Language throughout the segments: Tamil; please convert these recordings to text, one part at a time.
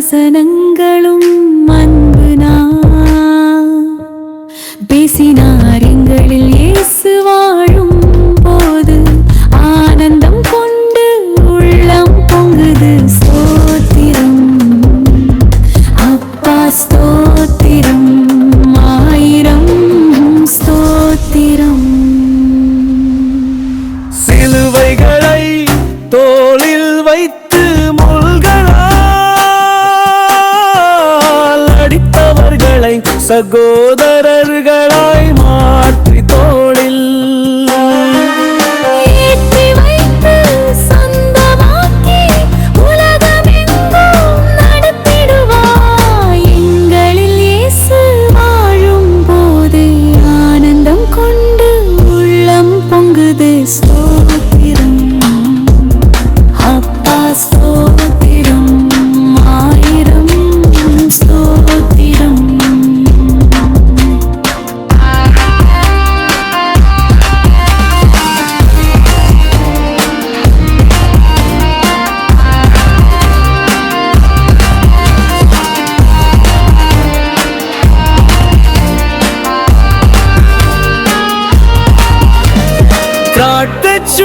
வசனங்களும் அன்புனா பேசினார் எங்களில் இயேசு வாழும் போது ஆனந்தம் கொண்டு உள்ளம் பொங்குது. ஸ்தோத்திரம் அப்பா ஸ்தோத்திரம் ஆயிரம் ஸ்தோத்திரம். சிலுவைகளை தோளில் வைத்து முள்களால் அடித்தவர்களை சகோதரர்களாய் மாற்றி தோளில் ஏற்றி வைத்து சொந்தமாக்கி உலகமெங்கும் நடத்திடுவாய். எங்களில் இயேசு வாழும் போது ஆனந்தம் கொண்டு உள்ளம் பொங்குது. ஸ்தோத்திரம் அப்பா ஸ்தோத்திரம் ஆயிரம் ஸ்தோத்திரம்.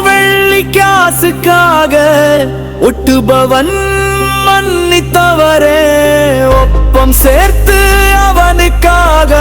வெள்ளி காசுக்காக ஒட்டுபவன் மன்னித்தவரே, ஒப்பம் சேர்த்து அவனுக்காக